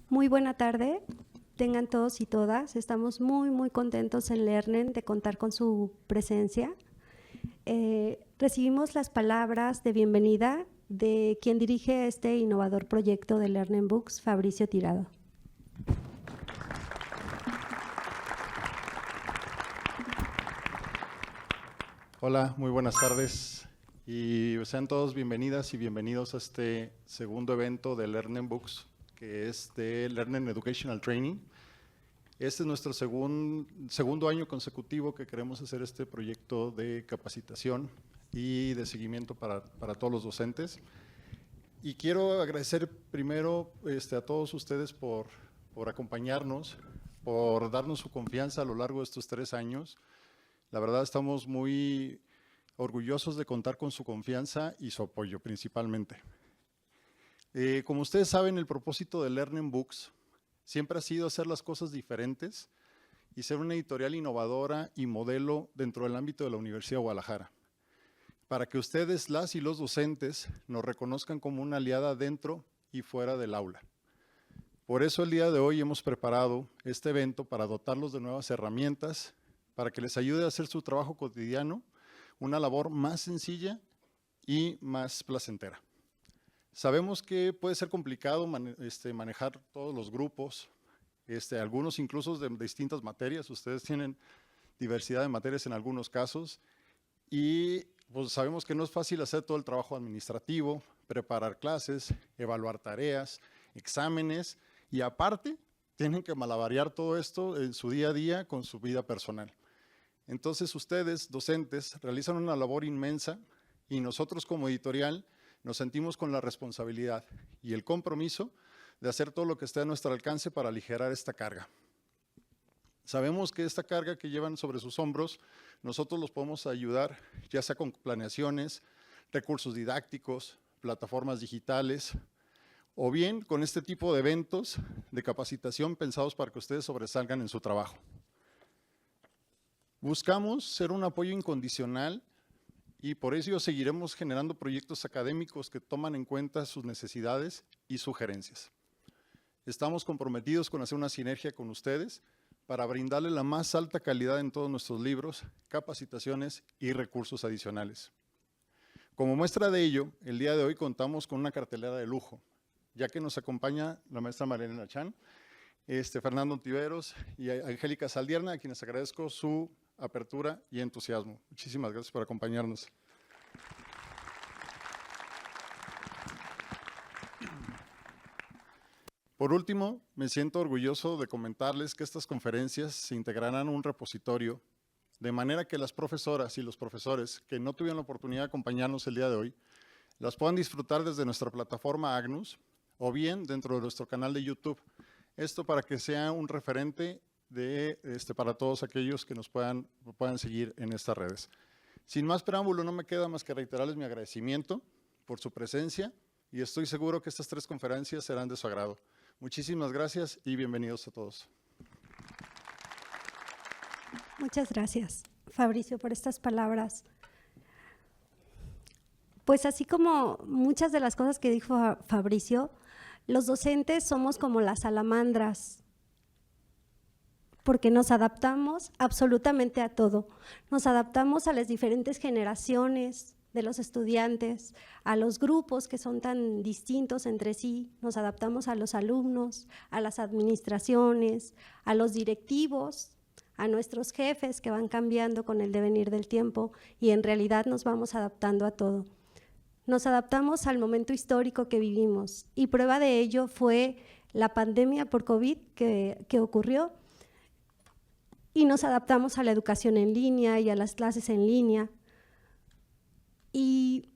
Muy buena tarde, tengan todos y todas. Estamos muy contentos en Lernen de contar con su presencia. Recibimos las palabras de bienvenida de quien dirige este innovador proyecto de Lernen Books, Fabricio Tirado. Hola, muy buenas tardes y sean todos bienvenidas y bienvenidos a este segundo evento de Lernen Books, que es de Lernen Educational Training. Este es nuestro segundo año consecutivo que queremos hacer este proyecto de capacitación y de seguimiento para todos los docentes. Y quiero agradecer primero a todos ustedes por acompañarnos, por darnos su confianza a lo largo de estos 3 años. La verdad estamos muy orgullosos de contar con su confianza y su apoyo principalmente. Como ustedes saben, el propósito de Lernen Books siempre ha sido hacer las cosas diferentes y ser una editorial innovadora y modelo dentro del ámbito de la Universidad de Guadalajara, para que ustedes, las y los docentes, nos reconozcan como una aliada dentro y fuera del aula. Por eso el día de hoy hemos preparado este evento para dotarlos de nuevas herramientas, para que les ayude a hacer su trabajo cotidiano una labor más sencilla y más placentera. Sabemos que puede ser complicado manejar todos los grupos, algunos incluso de distintas materias. Ustedes tienen diversidad de materias en algunos casos y pues sabemos que no es fácil hacer todo el trabajo administrativo, preparar clases, evaluar tareas, exámenes y aparte tienen que malabarear todo esto en su día a día con su vida personal. Entonces ustedes, docentes, realizan una labor inmensa y nosotros como editorial nos sentimos con la responsabilidad y el compromiso de hacer todo lo que esté a nuestro alcance para aligerar esta carga. Sabemos que esta carga que llevan sobre sus hombros, nosotros los podemos ayudar, ya sea con planeaciones, recursos didácticos, plataformas digitales, o bien con este tipo de eventos de capacitación pensados para que ustedes sobresalgan en su trabajo. Buscamos ser un apoyo incondicional y por ello seguiremos generando proyectos académicos que toman en cuenta sus necesidades y sugerencias. Estamos comprometidos con hacer una sinergia con ustedes para brindarle la más alta calidad en todos nuestros libros, capacitaciones y recursos adicionales. Como muestra de ello, el día de hoy contamos con una cartelera de lujo, ya que nos acompaña la maestra Marielena Chan, Fernando Ontiveros y Angélica Saldierna, a quienes agradezco su apertura y entusiasmo. Muchísimas gracias por acompañarnos. Por último, me siento orgulloso de comentarles que estas conferencias se integrarán a un repositorio, de manera que las profesoras y los profesores que no tuvieron la oportunidad de acompañarnos el día de hoy, las puedan disfrutar desde nuestra plataforma Agnus o bien dentro de nuestro canal de YouTube. Esto para que sea un referente para todos aquellos que nos puedan seguir en estas redes. Sin más preámbulo, no me queda más que reiterarles mi agradecimiento por su presencia y estoy seguro que estas 3 conferencias serán de su agrado. Muchísimas gracias y bienvenidos a todos. Muchas gracias, Fabricio, por estas palabras. Pues así como muchas de las cosas que dijo Fabricio, los docentes somos como las salamandras, porque nos adaptamos absolutamente a todo. Nos adaptamos a las diferentes generaciones de los estudiantes, a los grupos que son tan distintos entre sí, nos adaptamos a los alumnos, a las administraciones, a los directivos, a nuestros jefes que van cambiando con el devenir del tiempo y en realidad nos vamos adaptando a todo. Nos adaptamos al momento histórico que vivimos y prueba de ello fue la pandemia por COVID que ocurrió y nos adaptamos a la educación en línea y a las clases en línea. Y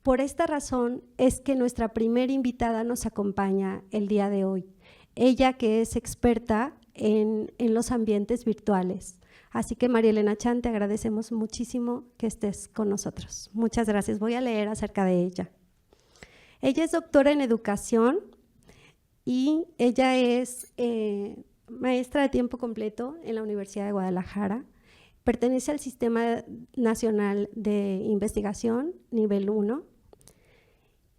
por esta razón es que nuestra primera invitada nos acompaña el día de hoy. Ella que es experta en los ambientes virtuales. Así que Marielena Chan, te agradecemos muchísimo que estés con nosotros. Muchas gracias. Voy a leer acerca de ella. Ella es doctora en educación y ella es maestra de tiempo completo en la Universidad de Guadalajara. Pertenece al Sistema Nacional de Investigación, nivel 1.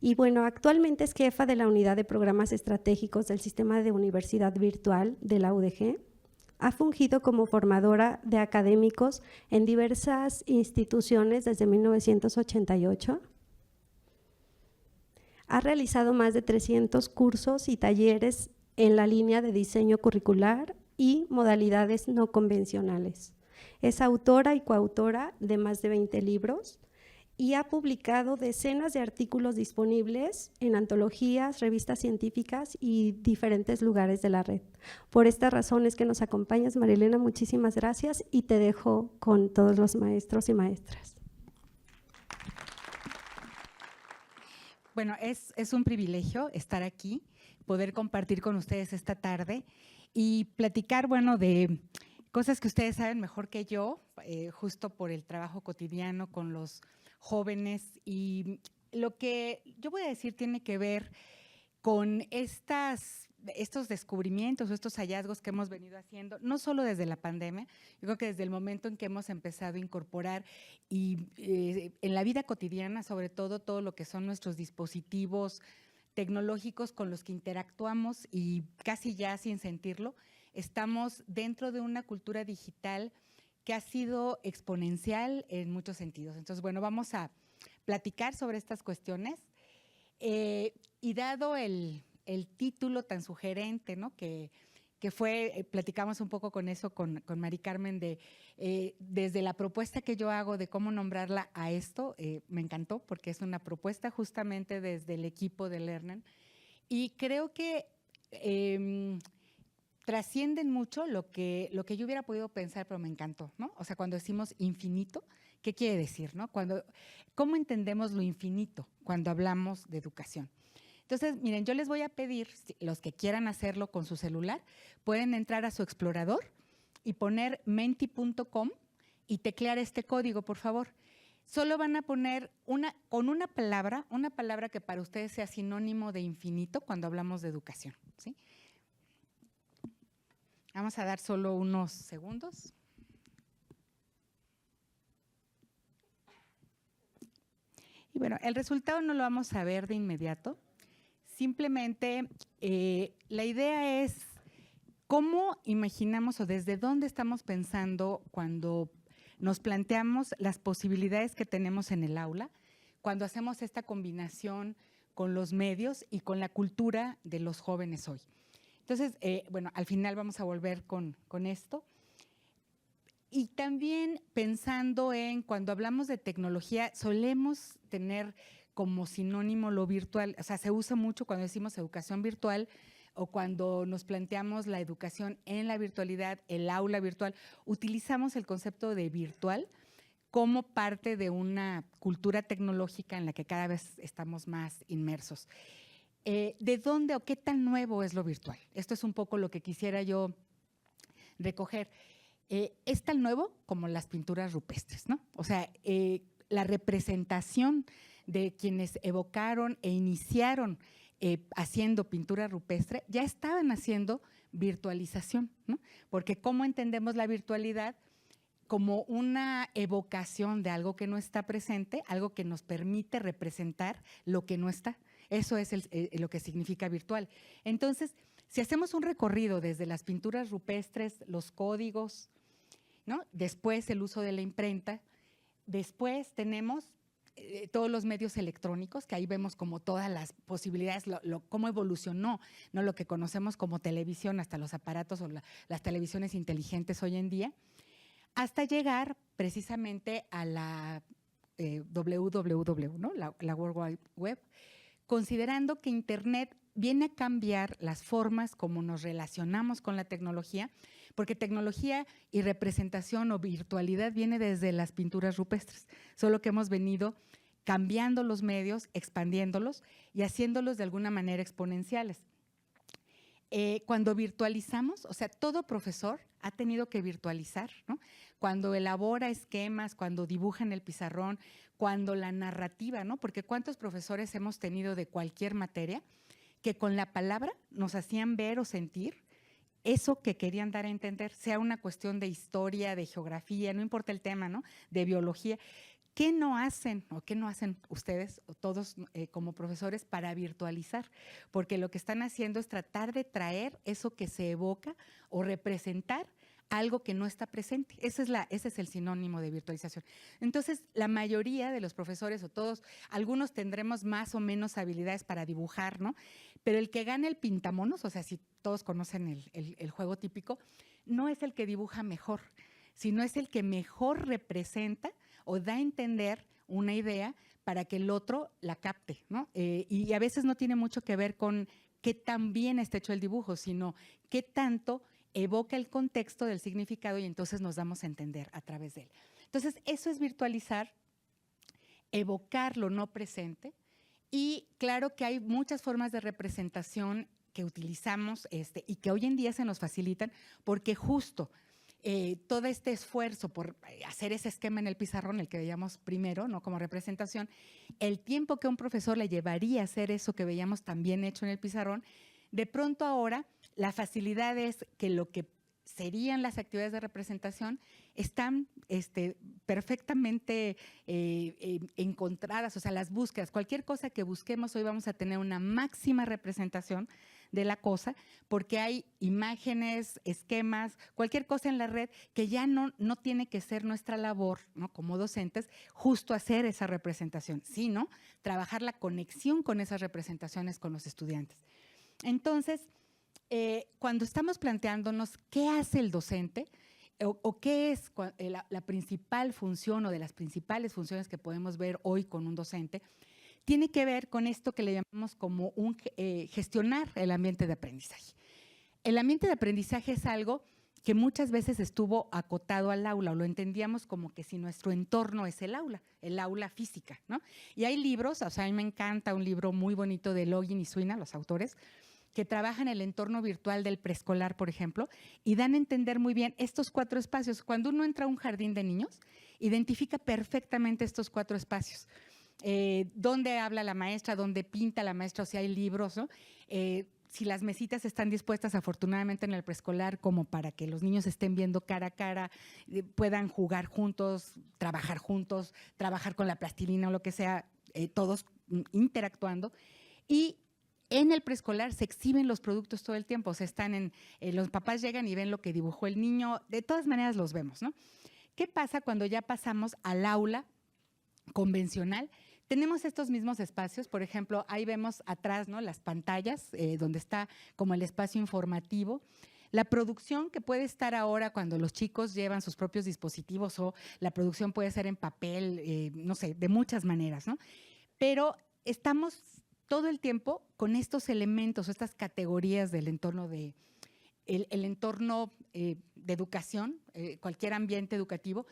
Y bueno, actualmente es jefa de la Unidad de Programas Estratégicos del Sistema de Universidad Virtual de la UDG. Ha fungido como formadora de académicos en diversas instituciones desde 1988. Ha realizado más de 300 cursos y talleres en la línea de diseño curricular y modalidades no convencionales. Es autora y coautora de más de 20 libros y ha publicado decenas de artículos disponibles en antologías, revistas científicas y diferentes lugares de la red. Por esta razón es que nos acompañas, Marilena, muchísimas gracias y te dejo con todos los maestros y maestras. Bueno, es un privilegio estar aquí, poder compartir con ustedes esta tarde y platicar, bueno, de cosas que ustedes saben mejor que yo, justo por el trabajo cotidiano con los jóvenes. Y lo que yo voy a decir tiene que ver con estos descubrimientos o estos hallazgos que hemos venido haciendo, no solo desde la pandemia, yo creo que desde el momento en que hemos empezado a incorporar y en la vida cotidiana, sobre todo lo que son nuestros dispositivos tecnológicos con los que interactuamos y casi ya sin sentirlo, estamos dentro de una cultura digital que ha sido exponencial en muchos sentidos. Entonces, bueno, vamos a platicar sobre estas cuestiones y dado el título tan sugerente, ¿no? que fue, platicamos un poco con eso con Mari Carmen, desde la propuesta que yo hago de cómo nombrarla a esto, me encantó porque es una propuesta justamente desde el equipo de Lernen y creo que trascienden mucho lo que yo hubiera podido pensar, pero me encantó, ¿no? O sea, cuando decimos infinito, ¿qué quiere decir, no? ¿Cómo entendemos lo infinito cuando hablamos de educación? Entonces, miren, yo les voy a pedir, los que quieran hacerlo con su celular, pueden entrar a su explorador y poner menti.com y teclear este código, por favor. Solo van a poner con una palabra que para ustedes sea sinónimo de infinito cuando hablamos de educación, ¿sí? Vamos a dar solo unos segundos. Y bueno, el resultado no lo vamos a ver de inmediato. Simplemente la idea es cómo imaginamos o desde dónde estamos pensando cuando nos planteamos las posibilidades que tenemos en el aula, cuando hacemos esta combinación con los medios y con la cultura de los jóvenes hoy. Entonces, bueno, al final vamos a volver con esto. Y también pensando en cuando hablamos de tecnología, solemos tener como sinónimo lo virtual, o sea, se usa mucho cuando decimos educación virtual o cuando nos planteamos la educación en la virtualidad, el aula virtual, utilizamos el concepto de virtual como parte de una cultura tecnológica en la que cada vez estamos más inmersos. ¿De dónde o qué tan nuevo es lo virtual? Esto es un poco lo que quisiera yo recoger. Es tan nuevo como las pinturas rupestres, ¿no? O sea, la representación de quienes evocaron e iniciaron haciendo pintura rupestre ya estaban haciendo virtualización, ¿no? Porque ¿cómo entendemos la virtualidad? Como una evocación de algo que no está presente, algo que nos permite representar lo que no está. Eso es lo que significa virtual. Entonces, si hacemos un recorrido desde las pinturas rupestres, los códigos, ¿no? Después el uso de la imprenta, después tenemos todos los medios electrónicos, que ahí vemos como todas las posibilidades, cómo evolucionó, ¿no? Lo que conocemos como televisión, hasta los aparatos o las televisiones inteligentes hoy en día, hasta llegar precisamente a la www, ¿no? la World Wide Web, considerando que Internet viene a cambiar las formas como nos relacionamos con la tecnología, porque tecnología y representación o virtualidad viene desde las pinturas rupestres, solo que hemos venido cambiando los medios, expandiéndolos y haciéndolos de alguna manera exponenciales. Cuando virtualizamos, o sea, todo profesor ha tenido que virtualizar, ¿no? Cuando elabora esquemas, cuando dibuja en el pizarrón, cuando la narrativa, ¿no? Porque ¿cuántos profesores hemos tenido de cualquier materia que con la palabra nos hacían ver o sentir eso que querían dar a entender, sea una cuestión de historia, de geografía, no importa el tema, ¿no? De biología, ¿qué no hacen o qué no hacen ustedes o todos como profesores para virtualizar? Porque lo que están haciendo es tratar de traer eso que se evoca o representar algo que no está presente. Ese es el sinónimo de virtualización. Entonces, la mayoría de los profesores o todos, algunos tendremos más o menos habilidades para dibujar, ¿no? Pero el que gana el pintamonos, o sea, si todos conocen el juego típico, no es el que dibuja mejor, sino es el que mejor representa o da a entender una idea para que el otro la capte, ¿no? Y a veces no tiene mucho que ver con qué tan bien está hecho el dibujo, sino qué tanto evoca el contexto del significado y entonces nos damos a entender a través de él. Entonces, eso es virtualizar, evocar lo no presente, y claro que hay muchas formas de representación que utilizamos y que hoy en día se nos facilitan porque justo todo este esfuerzo por hacer ese esquema en el pizarrón, el que veíamos primero, ¿no? Como representación, el tiempo que un profesor le llevaría a hacer eso que veíamos también hecho en el pizarrón, de pronto ahora la facilidad es que lo que serían las actividades de representación están perfectamente encontradas, o sea, las búsquedas, cualquier cosa que busquemos hoy vamos a tener una máxima representación de la cosa, porque hay imágenes, esquemas, cualquier cosa en la red que ya no tiene que ser nuestra labor, ¿no? Como docentes, justo hacer esa representación, sino trabajar la conexión con esas representaciones con los estudiantes. Entonces, cuando estamos planteándonos qué hace el docente o qué es la principal función o de las principales funciones que podemos ver hoy con un docente, tiene que ver con esto que le llamamos como gestionar el ambiente de aprendizaje. El ambiente de aprendizaje es algo que muchas veces estuvo acotado al aula o lo entendíamos como que si nuestro entorno es el aula física, ¿no? Y hay libros, o sea, a mí me encanta un libro muy bonito de Login y Suina, los autores, que trabajan el entorno virtual del preescolar, por ejemplo, y dan a entender muy bien estos 4 espacios. Cuando uno entra a un jardín de niños, identifica perfectamente estos 4 espacios. Dónde habla la maestra, dónde pinta la maestra, o si hay libros, ¿no? Si las mesitas están dispuestas afortunadamente en el preescolar como para que los niños estén viendo cara a cara, puedan jugar juntos, trabajar con la plastilina o lo que sea, todos interactuando. Y en el preescolar se exhiben los productos todo el tiempo, o sea, los papás llegan y ven lo que dibujó el niño, de todas maneras los vemos, ¿no? ¿Qué pasa cuando ya pasamos al aula convencional? Tenemos estos mismos espacios, por ejemplo, ahí vemos atrás, ¿no? Las pantallas, donde está como el espacio informativo. La producción que puede estar ahora cuando los chicos llevan sus propios dispositivos o la producción puede ser en papel, no sé, de muchas maneras, ¿no? Pero estamos todo el tiempo con estos elementos, estas categorías del entorno el entorno de educación, cualquier ambiente educativo,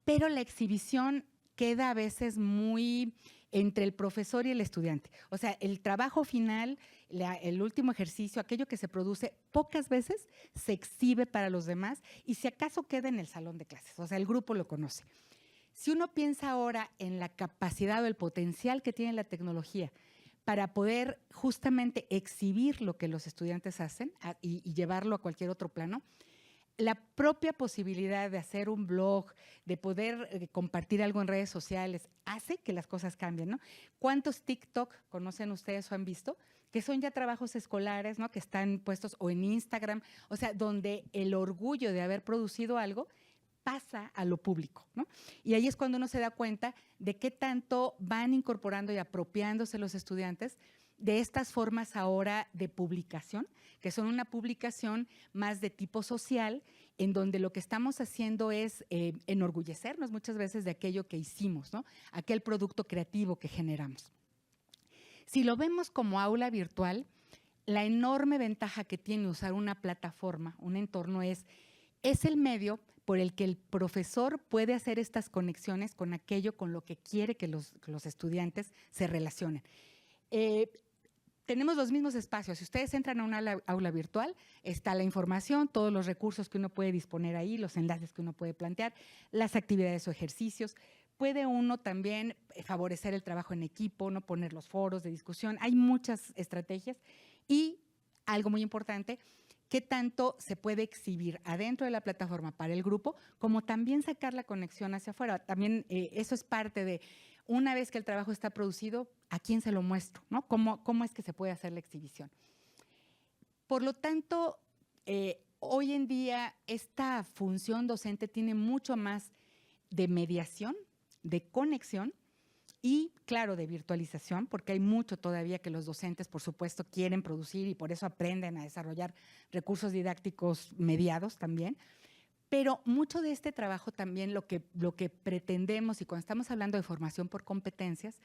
pero la exhibición queda a veces muy entre el profesor y el estudiante. O sea, el trabajo final, el último ejercicio, aquello que se produce, pocas veces se exhibe para los demás y si acaso queda en el salón de clases, o sea, el grupo lo conoce. Si uno piensa ahora en la capacidad o el potencial que tiene la tecnología para poder justamente exhibir lo que los estudiantes hacen y llevarlo a cualquier otro plano, la propia posibilidad de hacer un blog, de poder compartir algo en redes sociales, hace que las cosas cambien, ¿no? ¿Cuántos TikTok conocen ustedes o han visto? Que son ya trabajos escolares, ¿no? Que están puestos o en Instagram, o sea, donde el orgullo de haber producido algo pasa a lo público, ¿no? Y ahí es cuando uno se da cuenta de qué tanto van incorporando y apropiándose los estudiantes de estas formas ahora de publicación, que son una publicación más de tipo social, en donde lo que estamos haciendo es enorgullecernos muchas veces de aquello que hicimos, ¿no? Aquel producto creativo que generamos. Si lo vemos como aula virtual, la enorme ventaja que tiene usar una plataforma, un entorno, es el medio por el que el profesor puede hacer estas conexiones con aquello con lo que quiere que los estudiantes se relacionen. Tenemos los mismos espacios. Si ustedes entran a una aula virtual, está la información, todos los recursos que uno puede disponer ahí, los enlaces que uno puede plantear, las actividades o ejercicios. Puede uno también favorecer el trabajo en equipo, no poner los foros de discusión. Hay muchas estrategias y algo muy importante, qué tanto se puede exhibir adentro de la plataforma para el grupo, como también sacar la conexión hacia afuera. También eso es parte de, una vez que el trabajo está producido, ¿a quién se lo muestro? ¿No? ¿Cómo es que se puede hacer la exhibición? Por lo tanto, hoy en día esta función docente tiene mucho más de mediación, de conexión y, claro, de virtualización, porque hay mucho todavía que los docentes, por supuesto, quieren producir y por eso aprenden a desarrollar recursos didácticos mediados también. Pero mucho de este trabajo también lo que pretendemos, y cuando estamos hablando de formación por competencias,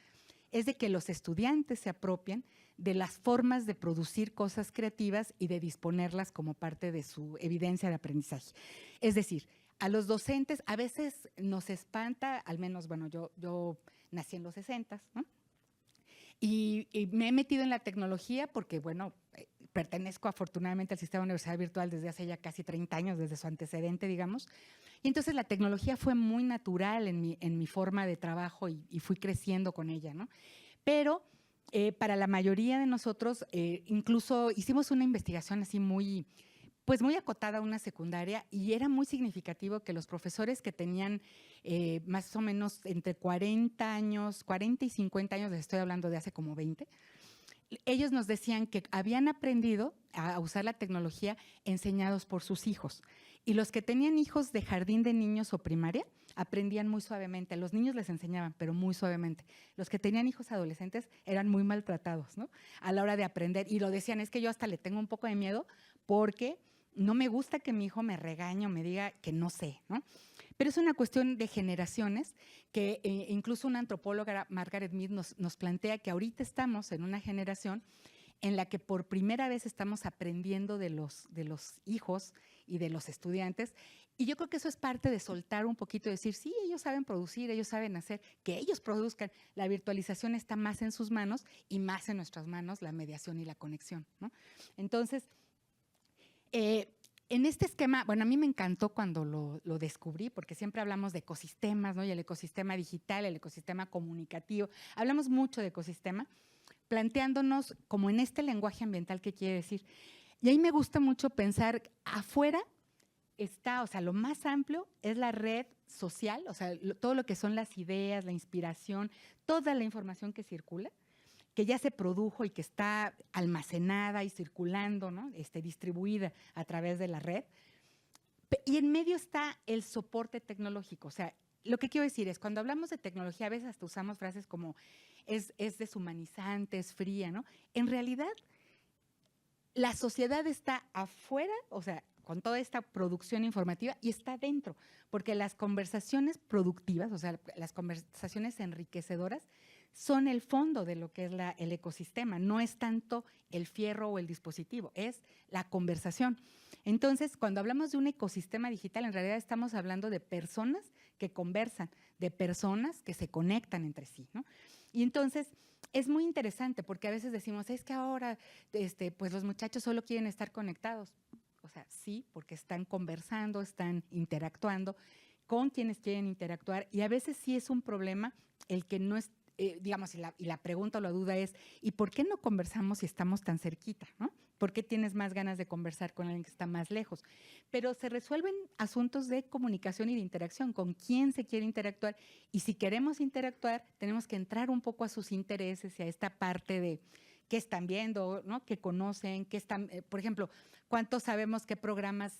es de que los estudiantes se apropien de las formas de producir cosas creativas y de disponerlas como parte de su evidencia de aprendizaje. Es decir, a los docentes a veces nos espanta, al menos, bueno, yo nací en los 60s, ¿no? Y me he metido en la tecnología porque, bueno, pertenezco afortunadamente al sistema de universidad virtual desde hace ya casi 30 años, desde su antecedente, digamos. Y entonces la tecnología fue muy natural en mi forma de trabajo y fui creciendo con ella, ¿no? Pero para la mayoría de nosotros, incluso hicimos una investigación así muy acotada a una secundaria y era muy significativo que los profesores que tenían más o menos entre 40 y 50 años, les estoy hablando de hace como 20, ellos nos decían que habían aprendido a usar la tecnología enseñados por sus hijos. Y los que tenían hijos de jardín de niños o primaria aprendían muy suavemente. A los niños les enseñaban, pero muy suavemente. Los que tenían hijos adolescentes eran muy maltratados, ¿no? A la hora de aprender. Y lo decían, es que yo hasta le tengo un poco de miedo porque no me gusta que mi hijo me regañe o me diga que no sé, ¿no? Pero es una cuestión de generaciones que incluso una antropóloga, Margaret Mead, nos plantea que ahorita estamos en una generación en la que por primera vez estamos aprendiendo de los hijos y de los estudiantes. Y yo creo que eso es parte de soltar un poquito y decir, sí, ellos saben producir, ellos saben hacer, que ellos produzcan. La virtualización está más en sus manos y más en nuestras manos la mediación y la conexión, ¿no? Entonces, en este esquema, bueno, a mí me encantó cuando lo descubrí, porque siempre hablamos de ecosistemas, ¿no? Y el ecosistema digital, el ecosistema comunicativo. Hablamos mucho de ecosistema, planteándonos como en este lenguaje ambiental, ¿qué quiere decir? Y ahí me gusta mucho pensar, afuera está, o sea, lo más amplio es la red social, o sea, todo lo que son las ideas, la inspiración, toda la información que circula, que ya se produjo y que está almacenada y circulando, ¿no? Distribuida a través de la red. Y en medio está el soporte tecnológico. O sea, lo que quiero decir es, cuando hablamos de tecnología, a veces hasta usamos frases como es deshumanizante, es fría, ¿no? En realidad, la sociedad está afuera, o sea, con toda esta producción informativa, y está dentro, porque las conversaciones productivas, o sea, las conversaciones enriquecedoras, son el fondo de lo que es el ecosistema. No es tanto el fierro o el dispositivo, es la conversación. Entonces, cuando hablamos de un ecosistema digital, en realidad estamos hablando de personas que conversan, de personas que se conectan entre sí, ¿no? Y entonces, es muy interesante porque a veces decimos, es que ahora pues los muchachos solo quieren estar conectados. O sea, sí, porque están conversando, están interactuando con quienes quieren interactuar, y a veces sí es un problema el que no es, digamos, y la pregunta o la duda es, ¿y por qué no conversamos si estamos tan cerquita, ¿no? ¿Por qué tienes más ganas de conversar con alguien que está más lejos? Pero se resuelven asuntos de comunicación y de interacción, con quién se quiere interactuar, y si queremos interactuar, tenemos que entrar un poco a sus intereses y a esta parte de qué están viendo, ¿no? Qué conocen, qué están, por ejemplo, cuántos sabemos qué programas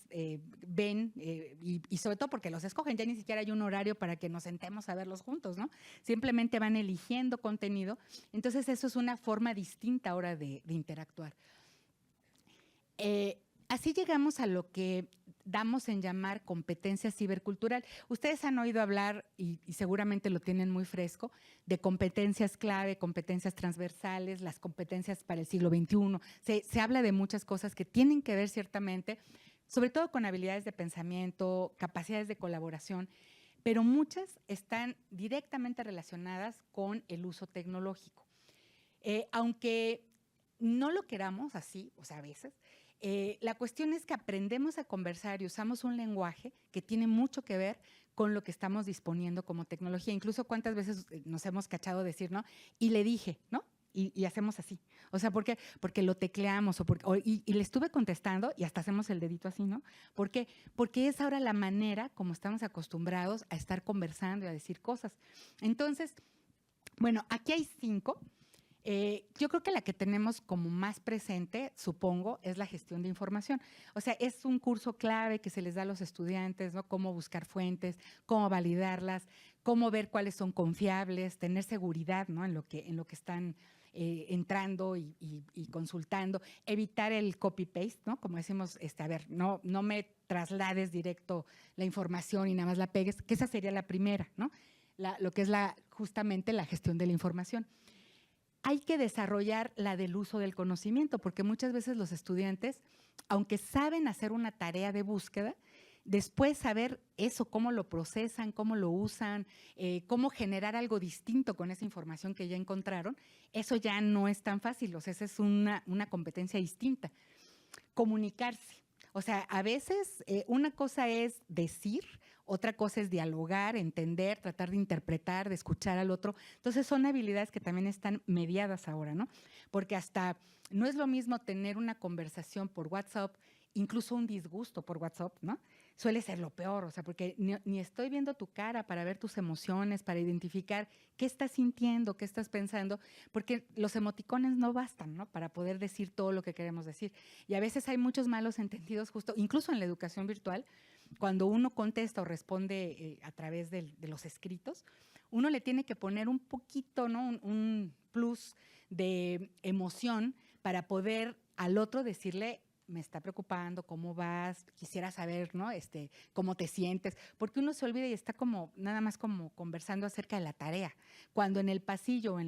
ven, y sobre todo porque los escogen, ya ni siquiera hay un horario para que nos sentemos a verlos juntos, ¿no? Simplemente van eligiendo contenido. Entonces, eso es una forma distinta ahora de interactuar. Así llegamos a lo que damos en llamar competencia cibercultural. Ustedes han oído hablar, y seguramente lo tienen muy fresco, de competencias clave, competencias transversales, las competencias para el siglo XXI. Se habla de muchas cosas que tienen que ver ciertamente, sobre todo con habilidades de pensamiento, capacidades de colaboración, pero muchas están directamente relacionadas con el uso tecnológico. Aunque no lo queramos así, o sea, a veces, la cuestión es que aprendemos a conversar y usamos un lenguaje que tiene mucho que ver con lo que estamos disponiendo como tecnología. Incluso cuántas veces nos hemos cachado decir, ¿no? Y le dije, ¿no? y hacemos así. O sea, ¿por qué? Porque lo tecleamos y le estuve contestando y hasta hacemos el dedito así, ¿no? ¿Por qué? Porque es ahora la manera como estamos acostumbrados a estar conversando y a decir cosas. Entonces, bueno, aquí hay 5. Yo creo que la que tenemos como más presente, supongo, es la gestión de información. O sea, es un curso clave que se les da a los estudiantes, ¿no? Cómo buscar fuentes, cómo validarlas, cómo ver cuáles son confiables, tener seguridad, ¿no? en lo que están entrando y consultando, evitar el copy-paste, ¿no? Como decimos, a ver, no me traslades directo la información y nada más la pegues, que esa sería la primera, ¿no? Lo que es justamente la gestión de la información. Hay que desarrollar la del uso del conocimiento, porque muchas veces los estudiantes, aunque saben hacer una tarea de búsqueda, después saber eso, cómo lo procesan, cómo lo usan, cómo generar algo distinto con esa información que ya encontraron, eso ya no es tan fácil, o sea, esa es una competencia distinta. Comunicarse. O sea, a veces una cosa es decir, otra cosa es dialogar, entender, tratar de interpretar, de escuchar al otro. Entonces son habilidades que también están mediadas ahora, ¿no? Porque hasta no es lo mismo tener una conversación por WhatsApp, incluso un disgusto por WhatsApp, ¿no? Suele ser lo peor, o sea, porque ni estoy viendo tu cara para ver tus emociones, para identificar qué estás sintiendo, qué estás pensando, porque los emoticones no bastan, ¿no? Para poder decir todo lo que queremos decir. Y a veces hay muchos malos entendidos, justo, incluso en la educación virtual, cuando uno contesta o responde a través de los escritos, uno le tiene que poner un poquito, ¿no? Un plus de emoción para poder al otro decirle, me está preocupando, cómo vas, quisiera saber, ¿no? Cómo te sientes, porque uno se olvida y está como, nada más como conversando acerca de la tarea, cuando en el pasillo o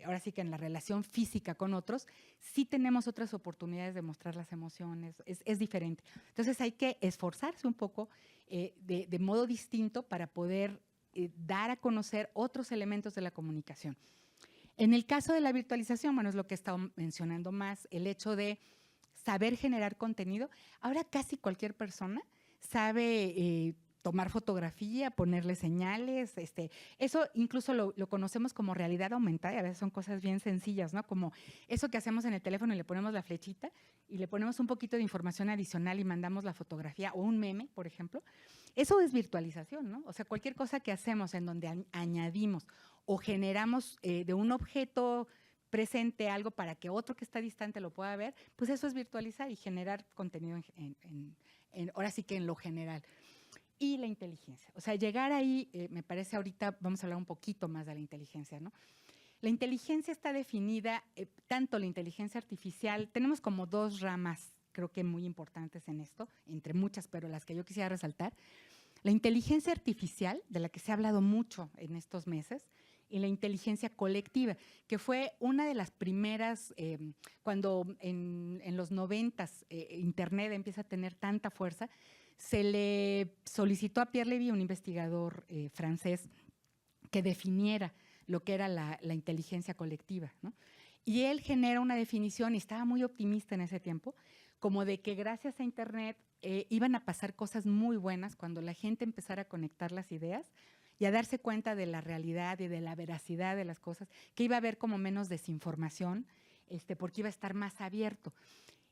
ahora sí que en la relación física con otros, sí tenemos otras oportunidades de mostrar las emociones, es diferente. Entonces hay que esforzarse un poco de modo distinto para poder dar a conocer otros elementos de la comunicación. En el caso de la virtualización, bueno, es lo que he estado mencionando más, el hecho de saber generar contenido. Ahora casi cualquier persona sabe tomar fotografía, ponerle señales, eso incluso lo conocemos como realidad aumentada, y a veces son cosas bien sencillas, ¿no? Como eso que hacemos en el teléfono y le ponemos la flechita y le ponemos un poquito de información adicional y mandamos la fotografía o un meme, por ejemplo. Eso es virtualización, ¿no? O sea, cualquier cosa que hacemos en donde añadimos o generamos de un objeto presente algo para que otro que está distante lo pueda ver, pues eso es virtualizar y generar contenido ahora sí que en lo general. Y la inteligencia. O sea, llegar ahí, me parece ahorita vamos a hablar un poquito más de la inteligencia, ¿no? La inteligencia está definida, tanto la inteligencia artificial, tenemos como 2 ramas, creo que muy importantes en esto, entre muchas, pero las que yo quisiera resaltar. La inteligencia artificial, de la que se ha hablado mucho en estos meses, y la inteligencia colectiva, que fue una de las primeras, cuando en los 90s Internet empieza a tener tanta fuerza, se le solicitó a Pierre Levy, un investigador francés, que definiera lo que era la inteligencia colectiva, ¿no? Y él genera una definición, y estaba muy optimista en ese tiempo, como de que gracias a Internet iban a pasar cosas muy buenas cuando la gente empezara a conectar las ideas y a darse cuenta de la realidad y de la veracidad de las cosas, que iba a haber como menos desinformación, porque iba a estar más abierto.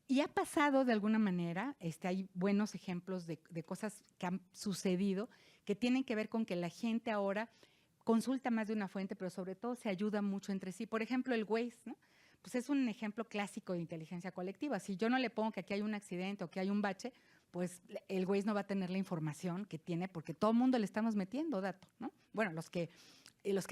Y ha pasado de alguna manera, hay buenos ejemplos de cosas que han sucedido que tienen que ver con que la gente ahora consulta más de una fuente, pero sobre todo se ayuda mucho entre sí. Por ejemplo, el Waze, ¿no? Pues es un ejemplo clásico de inteligencia colectiva. Si yo no le pongo que aquí hay un accidente o que hay un bache, pues el Waze no va a tener la información que tiene porque todo el mundo le estamos metiendo dato, ¿no? Bueno, los que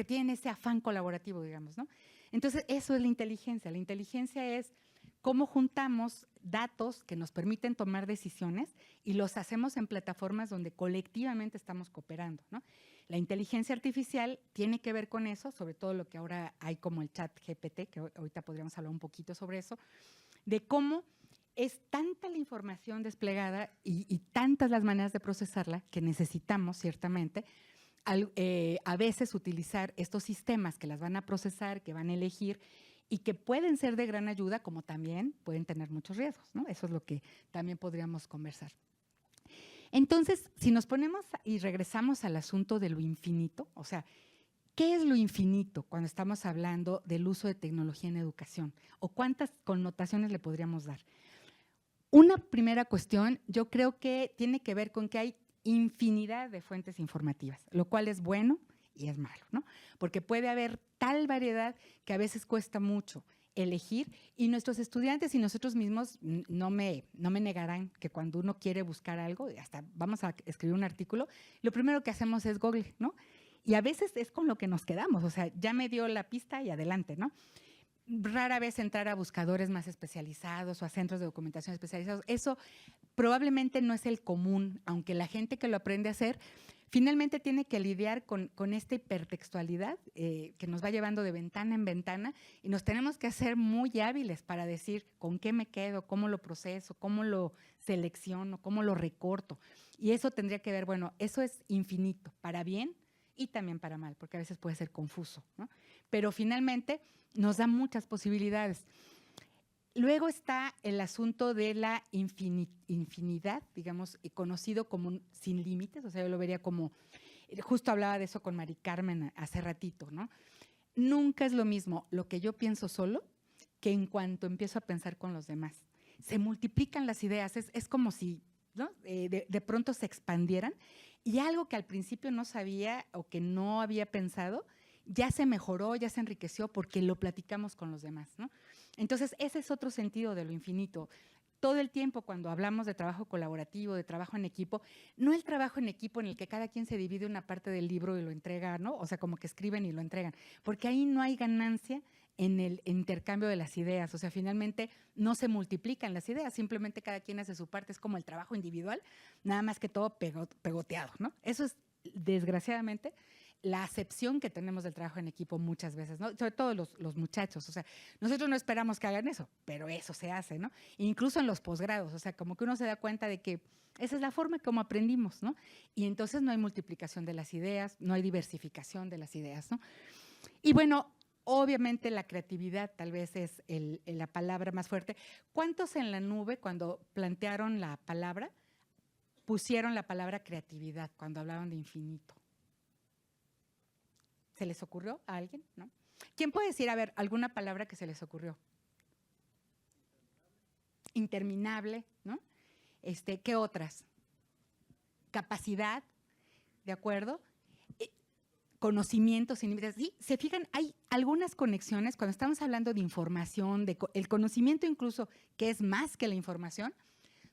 tienen ese afán colaborativo, digamos, ¿no? Entonces, eso es la inteligencia. La inteligencia es cómo juntamos datos que nos permiten tomar decisiones y los hacemos en plataformas donde colectivamente estamos cooperando, ¿no? La inteligencia artificial tiene que ver con eso, sobre todo lo que ahora hay como el chat GPT, que ahorita podríamos hablar un poquito sobre eso, de cómo es tanta la información desplegada y tantas las maneras de procesarla que necesitamos ciertamente a veces utilizar estos sistemas que las van a procesar, que van a elegir y que pueden ser de gran ayuda, como también pueden tener muchos riesgos, ¿no? Eso es lo que también podríamos conversar. Entonces, si nos ponemos y regresamos al asunto de lo infinito, o sea, ¿Qué es lo infinito cuando estamos hablando del uso de tecnología en educación? ¿O cuántas connotaciones le podríamos dar? Una primera cuestión, yo creo que tiene que ver con que hay infinidad de fuentes informativas, lo cual es bueno y es malo, ¿no? Porque puede haber tal variedad que a veces cuesta mucho elegir, y nuestros estudiantes y nosotros mismos no me negarán que cuando uno quiere buscar algo, hasta vamos a escribir un artículo, lo primero que hacemos es Google, ¿no? Y a veces es con lo que nos quedamos, o sea, ya me dio la pista y adelante, ¿no? Rara vez entrar a buscadores más especializados o a centros de documentación especializados. Eso probablemente no es el común, aunque la gente que lo aprende a hacer finalmente tiene que lidiar con esta hipertextualidad que nos va llevando de ventana en ventana, y nos tenemos que hacer muy hábiles para decir con qué me quedo, cómo lo proceso, cómo lo selecciono, cómo lo recorto. Y eso tendría que ver, bueno, eso es infinito, para bien y también para mal, porque a veces puede ser confuso, ¿no? Pero finalmente nos da muchas posibilidades. Luego está el asunto de la infinidad, digamos, conocido como sin límites, o sea, yo lo vería como, justo hablaba de eso con Mari Carmen hace ratito, ¿no? Nunca es lo mismo lo que yo pienso solo que en cuanto empiezo a pensar con los demás. Se multiplican las ideas, es como si, ¿no? De pronto se expandieran, y algo que al principio no sabía o que no había pensado, ya se mejoró, ya se enriqueció porque lo platicamos con los demás, ¿no? Entonces, ese es otro sentido de lo infinito. Todo el tiempo cuando hablamos de trabajo colaborativo, de trabajo en equipo, no el trabajo en equipo en el que cada quien se divide una parte del libro y lo entrega, ¿no? O sea, como que escriben y lo entregan, porque ahí no hay ganancia en el intercambio de las ideas. O sea, finalmente no se multiplican las ideas, simplemente cada quien hace su parte, es como el trabajo individual, nada más que todo pegoteado, ¿no? Eso es, desgraciadamente, la acepción que tenemos del trabajo en equipo muchas veces, ¿no? Sobre todo los muchachos, o sea, nosotros no esperamos que hagan eso, pero eso se hace, ¿no? Incluso en los posgrados, o sea, como que uno se da cuenta de que esa es la forma como aprendimos, ¿no? Y entonces no hay multiplicación de las ideas, no hay diversificación de las ideas, ¿no? Y bueno, obviamente la creatividad tal vez es la palabra más fuerte. ¿Cuántos en la nube, cuando plantearon la palabra, pusieron la palabra creatividad cuando hablaban de infinito? ¿Se les ocurrió a alguien? ¿No? ¿Quién puede decir, a ver, alguna palabra que se les ocurrió? Interminable, ¿no? ¿Qué otras? Capacidad, ¿de acuerdo? Conocimiento sin límites. Sí, se fijan, hay algunas conexiones cuando estamos hablando de información, el conocimiento incluso, que es más que la información,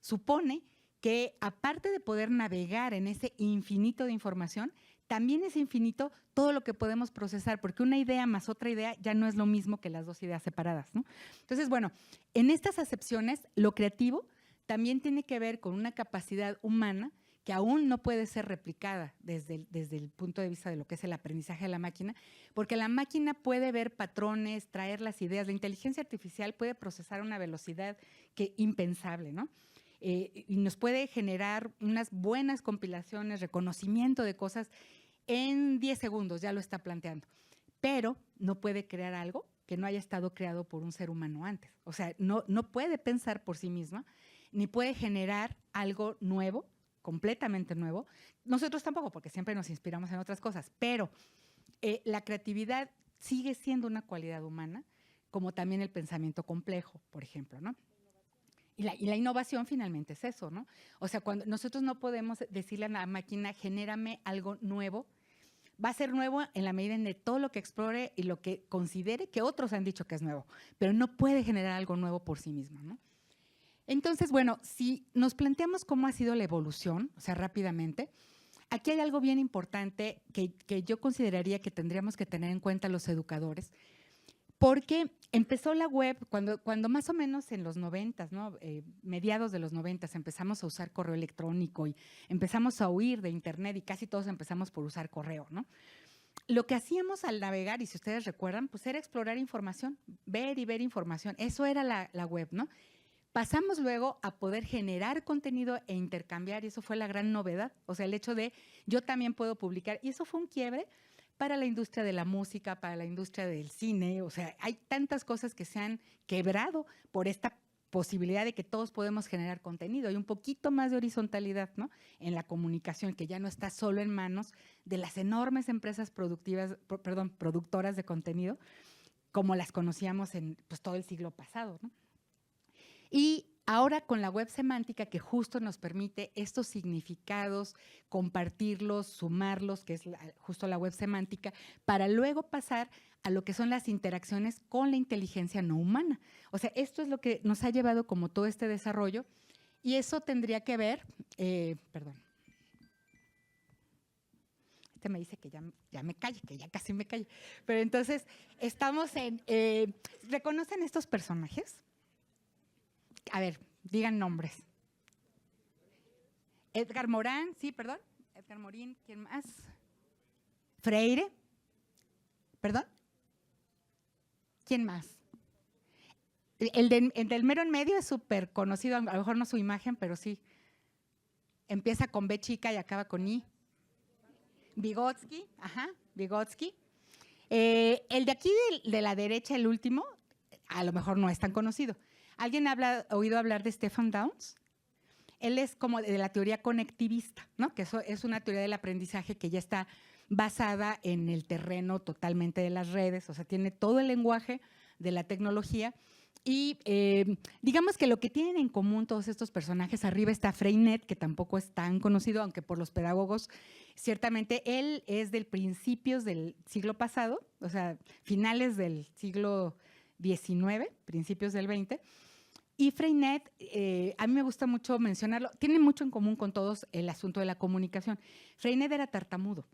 supone que aparte de poder navegar en ese infinito de información, también es infinito todo lo que podemos procesar, porque una idea más otra idea ya no es lo mismo que las dos ideas separadas, ¿no? Entonces, bueno, en estas acepciones, lo creativo también tiene que ver con una capacidad humana que aún no puede ser replicada desde el punto de vista de lo que es el aprendizaje de la máquina, porque la máquina puede ver patrones, traer las ideas. La inteligencia artificial puede procesar a una velocidad que impensable, ¿no? Y nos puede generar unas buenas compilaciones, reconocimiento de cosas en 10 segundos, ya lo está planteando. Pero no puede crear algo que no haya estado creado por un ser humano antes. O sea, no puede pensar por sí misma, ni puede generar algo nuevo, completamente nuevo. Nosotros tampoco, porque siempre nos inspiramos en otras cosas, pero la creatividad sigue siendo una cualidad humana, como también el pensamiento complejo, por ejemplo, ¿no? Y la innovación finalmente es eso, ¿no? O sea, cuando nosotros no podemos decirle a la máquina, genérame algo nuevo, va a ser nuevo en la medida en de todo lo que explore y lo que considere que otros han dicho que es nuevo, pero no puede generar algo nuevo por sí misma, ¿no? Entonces, bueno, si nos planteamos cómo ha sido la evolución, o sea, rápidamente, aquí hay algo bien importante que yo consideraría que tendríamos que tener en cuenta los educadores, porque empezó la web cuando más o menos en los 90, ¿no? Mediados de los 90 empezamos a usar correo electrónico y empezamos a huir de internet y casi todos empezamos por usar correo, ¿no? Lo que hacíamos al navegar, y si ustedes recuerdan, pues era explorar información, ver y ver información. Eso era la web, ¿no? Pasamos luego a poder generar contenido e intercambiar, y eso fue la gran novedad. O sea, el hecho de yo también puedo publicar, y eso fue un quiebre para la industria de la música, para la industria del cine. O sea, hay tantas cosas que se han quebrado por esta posibilidad de que todos podemos generar contenido y un poquito más de horizontalidad, ¿no? En la comunicación, que ya no está solo en manos de las enormes empresas productoras de contenido, como las conocíamos en pues, todo el siglo pasado, ¿no? Y ahora con la web semántica, que justo nos permite estos significados, compartirlos, sumarlos, que es justo la web semántica, para luego pasar a lo que son las interacciones con la inteligencia no humana. O sea, esto es lo que nos ha llevado como todo este desarrollo, y eso tendría que ver, perdón. Este me dice que ya me calle, que ya casi me calle. Pero entonces, estamos en, ¿reconocen estos personajes? A ver, digan nombres. Edgar Morán, sí, perdón. Edgar Morin, ¿quién más? Freire, perdón. ¿Quién más? El del mero en medio es súper conocido, a lo mejor no su imagen, pero sí. Empieza con B chica y acaba con I. Vygotsky, ajá, Vygotsky. El de aquí de la derecha, el último, a lo mejor no es tan conocido. ¿Alguien ha oído hablar de Stephen Downes? Él es como de la teoría conectivista, ¿no? Que eso es una teoría del aprendizaje que ya está basada en el terreno totalmente de las redes, o sea, tiene todo el lenguaje de la tecnología. Y digamos que lo que tienen en común todos estos personajes, arriba está Freinet, que tampoco es tan conocido, aunque por los pedagogos, ciertamente él es del principios del siglo pasado, o sea, finales del siglo XIX, principios del XX. Y Freinet, a mí me gusta mucho mencionarlo, tiene mucho en común con todos el asunto de la comunicación. Freinet era tartamudo.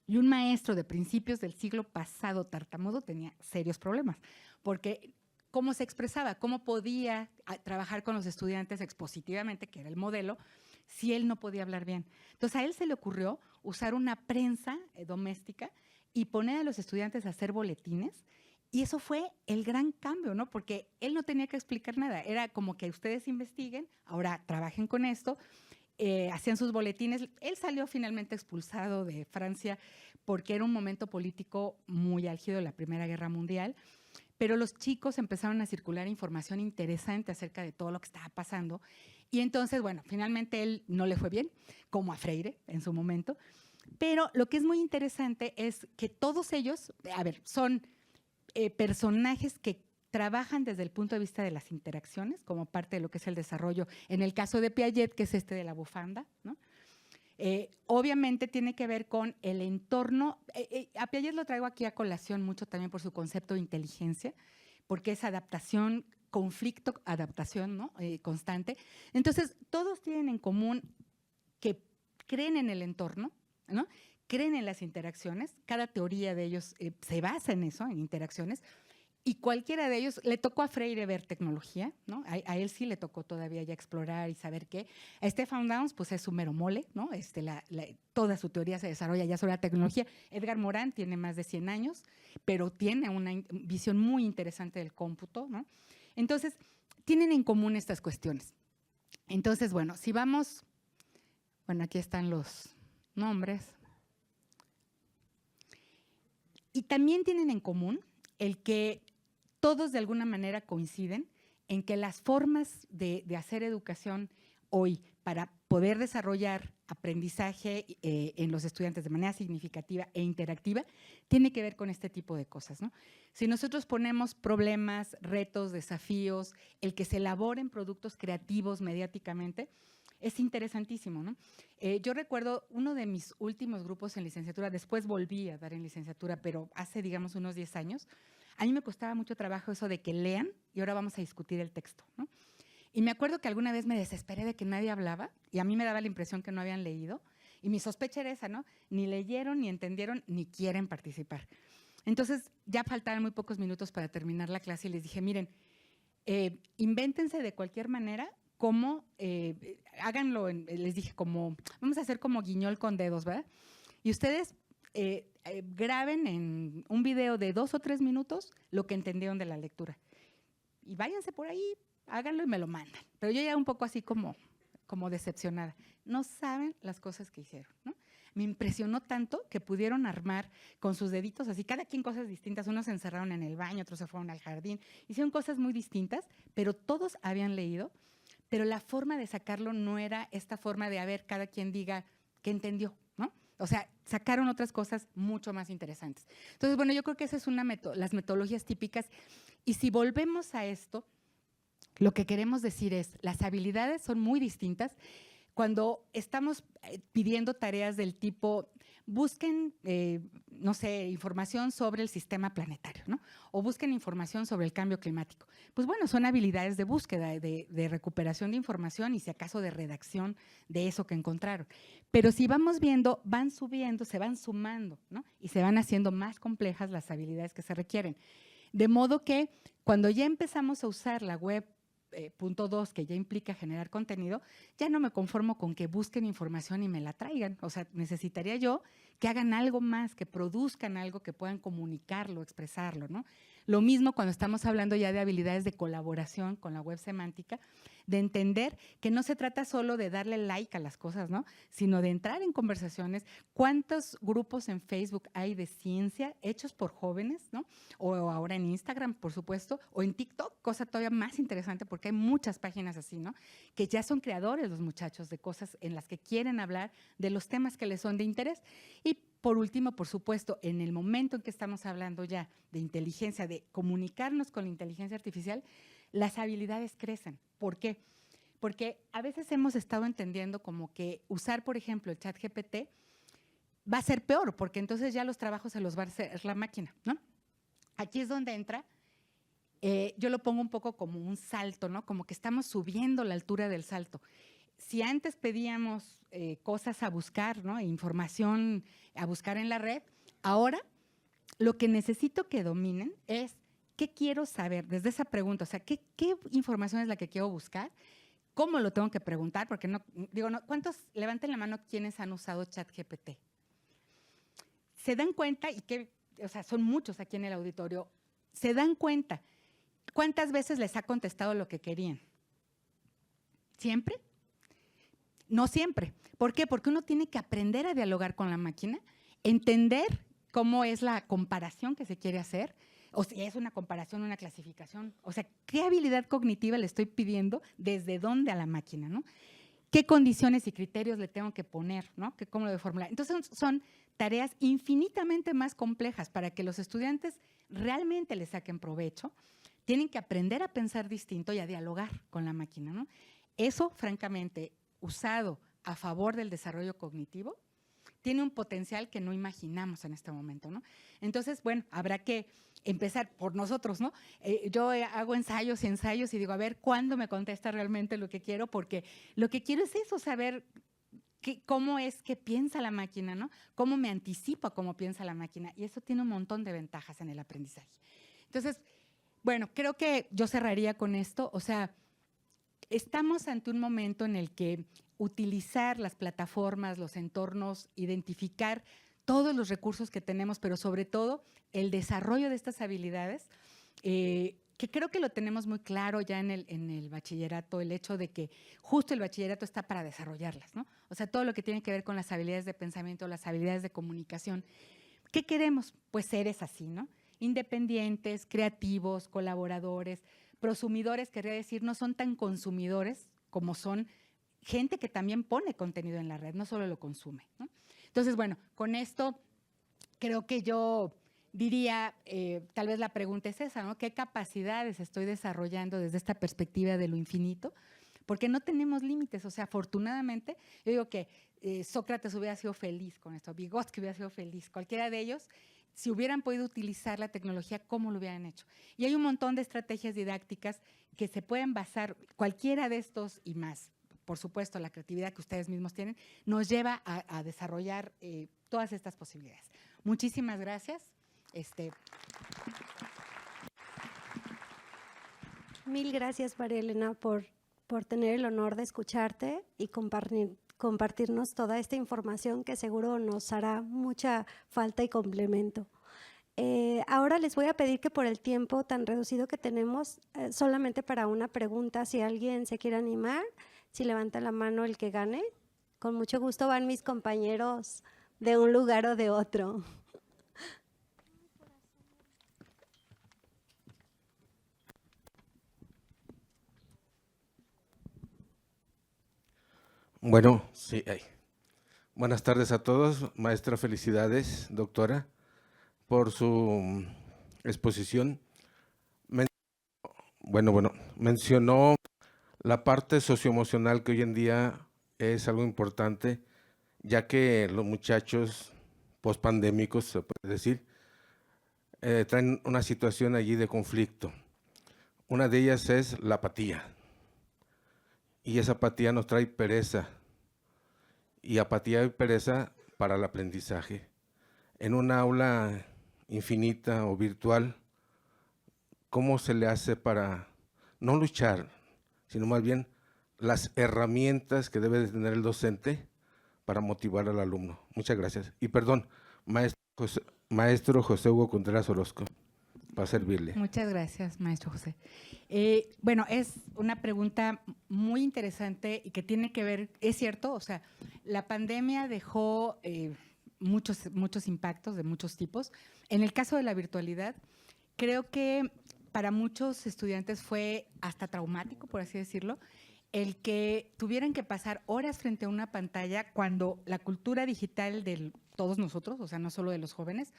Y un maestro de principios del siglo pasado tartamudo tenía serios problemas, porque cómo se expresaba, cómo podía trabajar con los estudiantes expositivamente, que era el modelo, si él no podía hablar bien. Entonces a él se le ocurrió usar una prensa doméstica y poner a los estudiantes a hacer boletines, y eso fue el gran cambio, ¿no? Porque él no tenía que explicar nada, era como que ustedes investiguen, ahora trabajen con esto, hacían sus boletines. Él salió finalmente expulsado de Francia porque era un momento político muy álgido de la Primera Guerra Mundial, pero los chicos empezaron a circular información interesante acerca de todo lo que estaba pasando. Y entonces, bueno, finalmente él no le fue bien, como a Freire en su momento. Pero lo que es muy interesante es que todos ellos, a ver, son personajes que trabajan desde el punto de vista de las interacciones, como parte de lo que es el desarrollo. En el caso de Piaget, que es este de la bufanda, ¿no? Obviamente tiene que ver con el entorno. A Piaget lo traigo aquí a colación mucho también por su concepto de inteligencia, porque es adaptación, conflicto, adaptación, ¿no? Constante. Entonces, todos tienen en común que creen en el entorno, ¿no? Creen en las interacciones. Cada teoría de ellos se basa en eso, en interacciones. Y cualquiera de ellos, le tocó a Freire ver tecnología, ¿no? A él sí le tocó todavía ya explorar y saber qué. A Stephen Downes, pues es su mero mole, ¿no? Toda su teoría se desarrolla ya sobre la tecnología. Edgar Morán tiene más de 100 años, pero tiene una visión muy interesante del cómputo, ¿no? Entonces, tienen en común estas cuestiones. Entonces, bueno, si vamos, bueno, aquí están los nombres. Y también tienen en común el que todos de alguna manera coinciden en que las formas de hacer educación hoy para poder desarrollar aprendizaje en los estudiantes de manera significativa e interactiva tiene que ver con este tipo de cosas, ¿no? Si nosotros ponemos problemas, retos, desafíos, el que se elaboren productos creativos mediáticamente, es interesantísimo, ¿no? Yo recuerdo uno de mis últimos grupos en licenciatura, después volví a dar en licenciatura, pero hace, digamos, unos 10 años, a mí me costaba mucho trabajo eso de que lean y ahora vamos a discutir el texto, ¿no? Y me acuerdo que alguna vez me desesperé de que nadie hablaba y a mí me daba la impresión que no habían leído y mi sospecha era esa, ¿no? Ni leyeron, ni entendieron, ni quieren participar. Entonces ya faltaban muy pocos minutos para terminar la clase y les dije, miren, invéntense de cualquier manera cómo, háganlo, les dije, como, vamos a hacer como guiñol con dedos, ¿verdad? Y ustedes graben en un video de 2 o 3 minutos lo que entendieron de la lectura. Y váyanse por ahí, háganlo y me lo mandan. Pero yo ya un poco así como decepcionada. No saben las cosas que hicieron, ¿no? Me impresionó tanto que pudieron armar con sus deditos así, cada quien cosas distintas. Unos se encerraron en el baño, otros se fueron al jardín. Hicieron cosas muy distintas, pero todos habían leído. Pero la forma de sacarlo no era esta forma de, a ver, cada quien diga qué entendió, ¿no? O sea, sacaron otras cosas mucho más interesantes. Entonces, bueno, yo creo que esa es las metodologías típicas. Y si volvemos a esto, lo que queremos decir es, las habilidades son muy distintas. Cuando estamos pidiendo tareas del tipo, busquen, no sé, información sobre el sistema planetario, ¿no? O busquen información sobre el cambio climático. Pues bueno, son habilidades de búsqueda, de recuperación de información y si acaso de redacción de eso que encontraron. Pero si vamos viendo, van subiendo, se van sumando, ¿no? Y se van haciendo más complejas las habilidades que se requieren. De modo que cuando ya empezamos a usar la web, punto 2, que ya implica generar contenido, ya no me conformo con que busquen información y me la traigan. O sea, necesitaría yo que hagan algo más, que produzcan algo, que puedan comunicarlo, expresarlo, ¿no? Lo mismo cuando estamos hablando ya de habilidades de colaboración con la web semántica, de entender que no se trata solo de darle like a las cosas, ¿no? Sino de entrar en conversaciones. ¿Cuántos grupos en Facebook hay de ciencia hechos por jóvenes, ¿no? O ahora en Instagram, por supuesto, o en TikTok, cosa todavía más interesante porque hay muchas páginas así, ¿no? Que ya son creadores los muchachos de cosas en las que quieren hablar de los temas que les son de interés. Y por último, por supuesto, en el momento en que estamos hablando ya de inteligencia, de comunicarnos con la inteligencia artificial, las habilidades crecen. ¿Por qué? Porque a veces hemos estado entendiendo como que usar, por ejemplo, el ChatGPT va a ser peor, porque entonces ya los trabajos se los va a hacer la máquina, ¿no? Aquí es donde entra, yo lo pongo un poco como un salto, ¿no? Como que estamos subiendo la altura del salto. Si antes pedíamos cosas a buscar, ¿no? Información a buscar en la red, ahora lo que necesito que dominen es qué quiero saber desde esa pregunta, o sea, qué información es la que quiero buscar, cómo lo tengo que preguntar, porque no, digo, no, ¿cuántos, levanten la mano quienes han usado ChatGPT? Se dan cuenta, y que, o sea, son muchos aquí en el auditorio, se dan cuenta, ¿cuántas veces les ha contestado lo que querían? ¿Siempre? No siempre. ¿Por qué? Porque uno tiene que aprender a dialogar con la máquina, entender cómo es la comparación que se quiere hacer, o si es una comparación, una clasificación. O sea, ¿qué habilidad cognitiva le estoy pidiendo desde dónde a la máquina, ¿no? ¿Qué condiciones y criterios le tengo que poner, ¿no? ¿Cómo lo voy a formular? Entonces, son tareas infinitamente más complejas para que los estudiantes realmente le saquen provecho. Tienen que aprender a pensar distinto y a dialogar con la máquina, ¿no? Eso, francamente, usado a favor del desarrollo cognitivo, tiene un potencial que no imaginamos en este momento, ¿no? Entonces, bueno, habrá que empezar por nosotros, ¿no? Yo hago ensayos y ensayos y digo, a ver, ¿cuándo me contesta realmente lo que quiero? Porque lo que quiero es eso, saber cómo es que piensa la máquina, ¿no? Cómo me anticipo a cómo piensa la máquina. Y eso tiene un montón de ventajas en el aprendizaje. Entonces, bueno, creo que yo cerraría con esto. O sea, estamos ante un momento en el que utilizar las plataformas, los entornos, identificar todos los recursos que tenemos, pero sobre todo el desarrollo de estas habilidades, que creo que lo tenemos muy claro ya en el bachillerato, el hecho de que justo el bachillerato está para desarrollarlas, ¿no? O sea, todo lo que tiene que ver con las habilidades de pensamiento, las habilidades de comunicación. ¿Qué queremos? Pues seres así, ¿no? Independientes, creativos, colaboradores, prosumidores, querría decir, no son tan consumidores como son gente que también pone contenido en la red, no solo lo consume, ¿no? Entonces, bueno, con esto creo que yo diría, tal vez la pregunta es esa, ¿no? ¿Qué capacidades estoy desarrollando desde esta perspectiva de lo infinito? Porque no tenemos límites, o sea, afortunadamente, yo digo que Sócrates hubiera sido feliz con esto, Vygotsky hubiera sido feliz, cualquiera de ellos, si hubieran podido utilizar la tecnología, ¿cómo lo hubieran hecho? Y hay un montón de estrategias didácticas que se pueden basar, cualquiera de estos y más, por supuesto, la creatividad que ustedes mismos tienen, nos lleva a desarrollar todas estas posibilidades. Muchísimas gracias. Mil gracias, María Elena, por tener el honor de escucharte y compartirnos toda esta información que seguro nos hará mucha falta y complemento. Ahora les voy a pedir que por el tiempo tan reducido que tenemos, solamente para una pregunta, si alguien se quiere animar, si levanta la mano el que gane, con mucho gusto van mis compañeros de un lugar o de otro. Bueno, sí, Buenas tardes a todos. Maestra, felicidades, doctora, por su exposición. Mencionó la parte socioemocional, que hoy en día es algo importante, ya que los muchachos pospandémicos, se puede decir, traen una situación allí de conflicto. Una de ellas es la apatía, y esa apatía nos trae pereza, y apatía y pereza para el aprendizaje. En una aula infinita o virtual, ¿cómo se le hace para no luchar, sino más bien las herramientas que debe de tener el docente para motivar al alumno? Muchas gracias. Y perdón, maestro José Hugo Contreras Orozco, para servirle. Muchas gracias, maestro José. Bueno, es una pregunta muy interesante y que tiene que ver, es cierto, o sea, la pandemia dejó muchos impactos de muchos tipos. En el caso de la virtualidad, creo que para muchos estudiantes fue hasta traumático, por así decirlo, el que tuvieran que pasar horas frente a una pantalla cuando la cultura digital de todos nosotros, o sea, no solo de los jóvenes,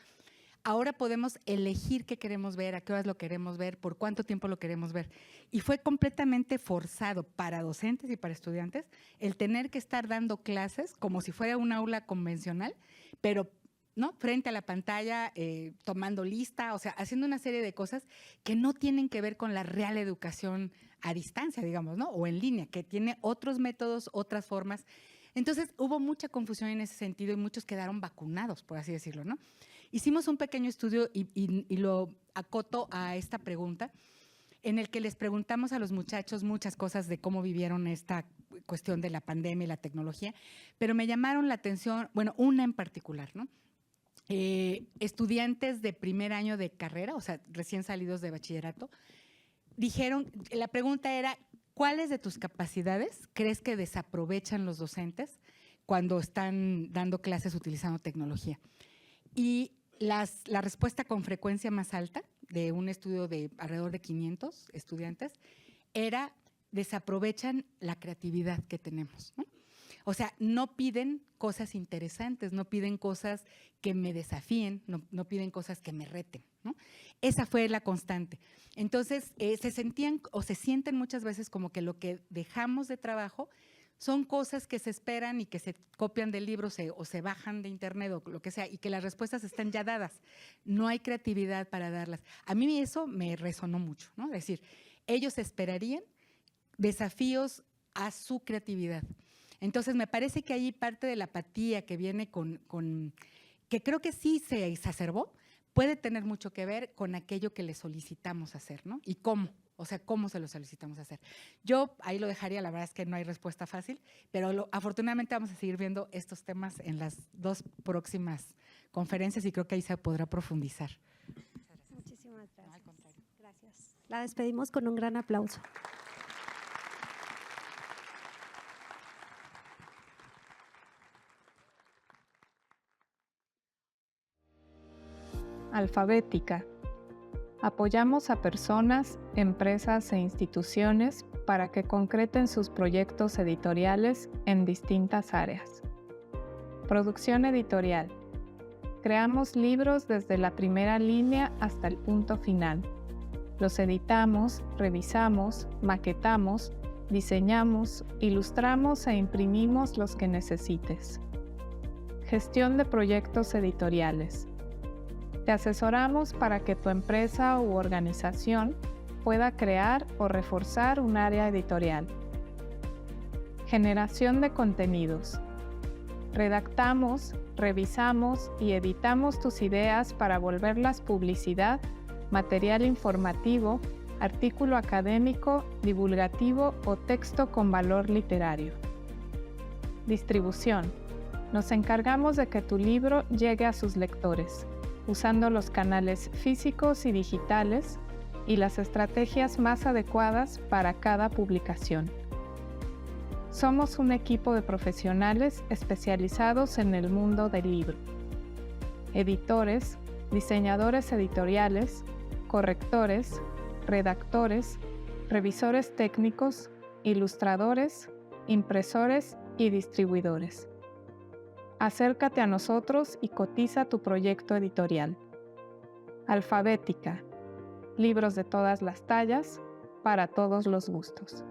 ahora podemos elegir qué queremos ver, a qué horas lo queremos ver, por cuánto tiempo lo queremos ver. Y fue completamente forzado para docentes y para estudiantes el tener que estar dando clases como si fuera un aula convencional, pero ¿no? Frente a la pantalla, tomando lista, o sea, haciendo una serie de cosas que no tienen que ver con la real educación a distancia, digamos, ¿no? O en línea, que tiene otros métodos, otras formas. Entonces, hubo mucha confusión en ese sentido y muchos quedaron vacunados, por así decirlo, ¿no? Hicimos un pequeño estudio y lo acoto a esta pregunta, en el que les preguntamos a los muchachos muchas cosas de cómo vivieron esta cuestión de la pandemia y la tecnología, pero me llamaron la atención, bueno, una en particular, ¿no? Estudiantes de primer año de carrera, o sea, recién salidos de bachillerato, dijeron, la pregunta era, ¿cuáles de tus capacidades crees que desaprovechan los docentes cuando están dando clases utilizando tecnología? Y la respuesta con frecuencia más alta de un estudio de alrededor de 500 estudiantes era, desaprovechan la creatividad que tenemos, ¿no? O sea, no piden cosas interesantes, no piden cosas que me desafíen, no piden cosas que me reten, ¿no? Esa fue la constante. Entonces, se sentían o se sienten muchas veces como que lo que dejamos de trabajo son cosas que se esperan y que se copian del libro o se bajan de internet o lo que sea, y que las respuestas están ya dadas. No hay creatividad para darlas. A mí eso me resonó mucho, ¿no? Es decir, ellos esperarían desafíos a su creatividad. Entonces, me parece que ahí parte de la apatía que viene que creo que sí se exacerbó, puede tener mucho que ver con aquello que le solicitamos hacer, ¿no? Y cómo, o sea, cómo se lo solicitamos hacer. Yo ahí lo dejaría, la verdad es que no hay respuesta fácil, pero afortunadamente vamos a seguir viendo estos temas en las 2 próximas conferencias y creo que ahí se podrá profundizar. Muchísimas gracias. No, al contrario. Gracias. La despedimos con un gran aplauso. Alfabética. Apoyamos a personas, empresas e instituciones para que concreten sus proyectos editoriales en distintas áreas. Producción editorial. Creamos libros desde la primera línea hasta el punto final. Los editamos, revisamos, maquetamos, diseñamos, ilustramos e imprimimos los que necesites. Gestión de proyectos editoriales. Te asesoramos para que tu empresa u organización pueda crear o reforzar un área editorial. Generación de contenidos. Redactamos, revisamos y editamos tus ideas para volverlas publicidad, material informativo, artículo académico, divulgativo o texto con valor literario. Distribución. Nos encargamos de que tu libro llegue a sus lectores, usando los canales físicos y digitales y las estrategias más adecuadas para cada publicación. Somos un equipo de profesionales especializados en el mundo del libro. Editores, diseñadores editoriales, correctores, redactores, revisores técnicos, ilustradores, impresores y distribuidores. Acércate a nosotros y cotiza tu proyecto editorial. Alfabética. Libros de todas las tallas, para todos los gustos.